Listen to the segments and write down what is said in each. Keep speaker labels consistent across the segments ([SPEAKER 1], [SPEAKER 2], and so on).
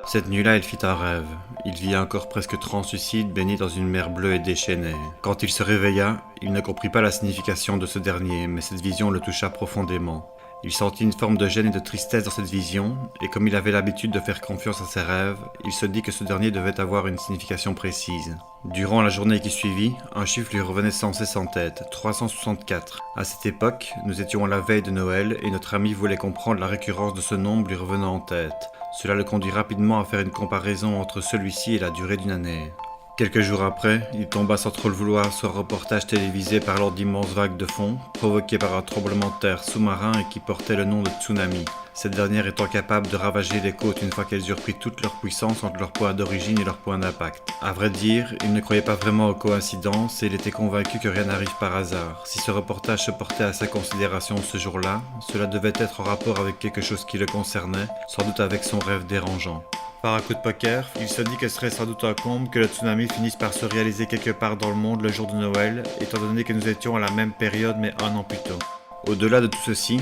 [SPEAKER 1] Cette nuit-là, il fit un rêve. Il vit un corps presque translucide, baigné dans une mer bleue et déchaînée. Quand il se réveilla, il ne comprit pas la signification de ce dernier, mais cette vision le toucha profondément. Il sentit une forme de gêne et de tristesse dans cette vision, et comme il avait l'habitude de faire confiance à ses rêves, il se dit que ce dernier devait avoir une signification précise. Durant la journée qui suivit, un chiffre lui revenait sans cesse en tête, 364. À cette époque, nous étions à la veille de Noël, et notre ami voulait comprendre la récurrence de ce nombre lui revenant en tête. Cela le conduit rapidement à faire une comparaison entre celui-ci et la durée d'une année. Quelques jours après, il tomba sans trop le vouloir sur un reportage télévisé parlant d'immenses vagues de fond, provoquées par un tremblement de terre sous-marin et qui portait le nom de tsunami. Cette dernière étant capable de ravager les côtes une fois qu'elles eurent pris toute leur puissance entre leur point d'origine et leur point d'impact. À vrai dire, il ne croyait pas vraiment aux coïncidences et il était convaincu que rien n'arrive par hasard. Si ce reportage se portait à sa considération ce jour-là, cela devait être en rapport avec quelque chose qui le concernait, sans doute avec son rêve dérangeant. Par un coup de poker, il se dit que ce serait sans doute un comble que le tsunami finisse par se réaliser quelque part dans le monde le jour de Noël, étant donné que nous étions à la même période mais un an plus tôt. Au-delà de tout ceci,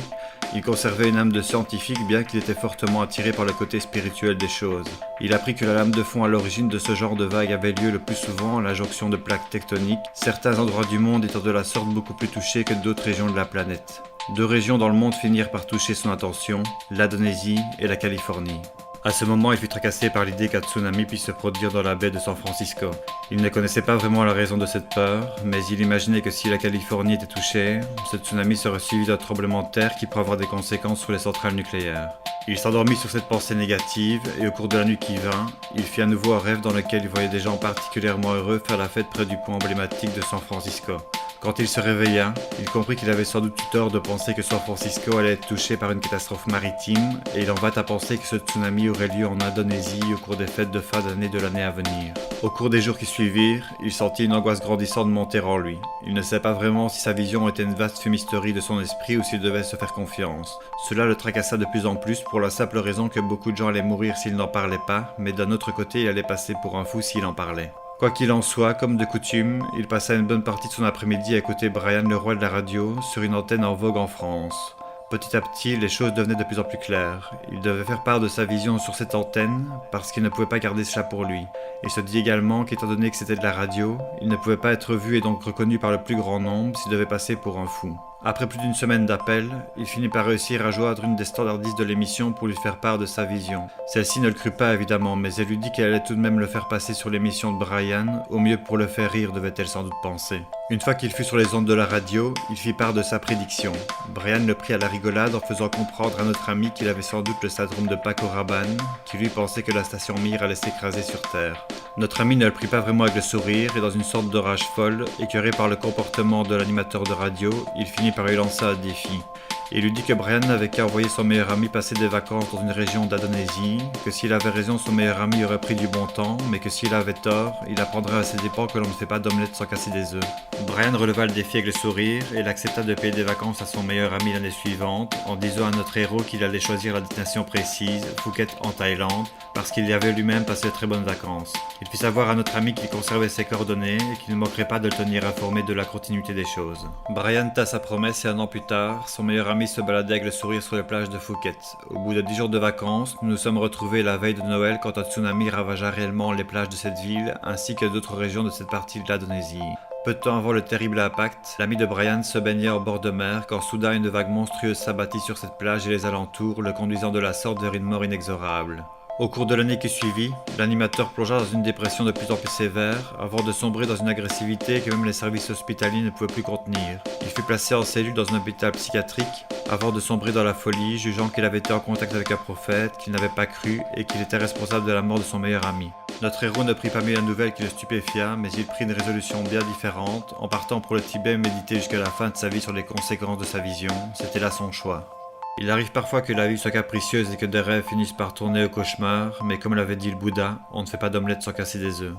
[SPEAKER 1] il conservait une âme de scientifique bien qu'il était fortement attiré par le côté spirituel des choses. Il apprit que la lame de fond à l'origine de ce genre de vague avait lieu le plus souvent à la jonction de plaques tectoniques, certains endroits du monde étant de la sorte beaucoup plus touchés que d'autres régions de la planète. Deux régions dans le monde finirent par toucher son attention, l'Indonésie et la Californie. À ce moment, il fut tracassé par l'idée qu'un tsunami puisse se produire dans la baie de San Francisco. Il ne connaissait pas vraiment la raison de cette peur, mais il imaginait que si la Californie était touchée, ce tsunami serait suivi d'un tremblement de terre qui pourrait avoir des conséquences sur les centrales nucléaires. Il s'endormit sur cette pensée négative, et au cours de la nuit qui vint, il fit à nouveau un rêve dans lequel il voyait des gens particulièrement heureux faire la fête près du pont emblématique de San Francisco. Quand il se réveilla, il comprit qu'il avait sans doute eu tort de penser que San Francisco allait être touché par une catastrophe maritime, et il en vint à penser que ce tsunami aurait lieu en Indonésie au cours des fêtes de fin d'année de l'année à venir. Au cours des jours qui suivirent, il sentit une angoisse grandissante monter en lui. Il ne savait pas vraiment si sa vision était une vaste fumisterie de son esprit ou s'il devait se faire confiance. Cela le tracassa de plus en plus pour la simple raison que beaucoup de gens allaient mourir s'il n'en parlait pas, mais d'un autre côté il allait passer pour un fou s'il en parlait. Quoi qu'il en soit, comme de coutume, il passa une bonne partie de son après-midi à écouter Brian le roi de la radio sur une antenne en vogue en France. Petit à petit, les choses devenaient de plus en plus claires. Il devait faire part de sa vision sur cette antenne, parce qu'il ne pouvait pas garder cela pour lui. Il se dit également qu'étant donné que c'était de la radio, il ne pouvait pas être vu et donc reconnu par le plus grand nombre s'il devait passer pour un fou. Après plus d'une semaine d'appels, il finit par réussir à joindre une des standardistes de l'émission pour lui faire part de sa vision. Celle-ci ne le crut pas évidemment, mais elle lui dit qu'elle allait tout de même le faire passer sur l'émission de Brian, au mieux pour le faire rire devait-elle sans doute penser. Une fois qu'il fut sur les ondes de la radio, il fit part de sa prédiction. Brian le prit à la rigolade en faisant comprendre à notre ami qu'il avait sans doute le syndrome de Paco Rabanne, qui lui pensait que la station Mir allait s'écraser sur Terre. Notre ami ne le prit pas vraiment avec le sourire et dans une sorte de rage folle, écœuré par le comportement de l'animateur de radio, il finit par lui lancer un défi. Il lui dit que Brian n'avait qu'à envoyer son meilleur ami passer des vacances dans une région d'Indonésie, que s'il avait raison son meilleur ami aurait pris du bon temps, mais que s'il avait tort, il apprendrait à ses dépens que l'on ne fait pas d'omelette sans casser des œufs. Brian releva le défi avec le sourire et il accepta de payer des vacances à son meilleur ami l'année suivante, en disant à notre héros qu'il allait choisir la destination précise, Phuket en Thaïlande, parce qu'il y avait lui-même passé de très bonnes vacances. Il fit savoir à notre ami qu'il conservait ses coordonnées et qu'il ne manquerait pas de le tenir informé de la continuité des choses. Brian tint sa promesse et un an plus tard, son meilleur ami se baladait avec le sourire sur les plages de Phuket. Au bout de 10 jours de vacances, nous nous sommes retrouvés la veille de Noël quand un tsunami ravagea réellement les plages de cette ville ainsi que d'autres régions de cette partie de l'Indonésie. Peu de temps avant le terrible impact, l'ami de Brian se baignait en bord de mer quand soudain une vague monstrueuse s'abattit sur cette plage et les alentours, le conduisant de la sorte vers une mort inexorable. Au cours de l'année qui suivit, l'animateur plongea dans une dépression de plus en plus sévère, avant de sombrer dans une agressivité que même les services hospitaliers ne pouvaient plus contenir. Il fut placé en cellule dans un hôpital psychiatrique, avant de sombrer dans la folie, jugeant qu'il avait été en contact avec un prophète, qu'il n'avait pas cru et qu'il était responsable de la mort de son meilleur ami. Notre héros ne prit pas mieux la nouvelle qui le stupéfia, mais il prit une résolution bien différente, en partant pour le Tibet méditer jusqu'à la fin de sa vie sur les conséquences de sa vision. C'était là son choix. Il arrive parfois que la vie soit capricieuse et que des rêves finissent par tourner au cauchemar, mais comme l'avait dit le Bouddha, on ne fait pas d'omelette sans casser des œufs.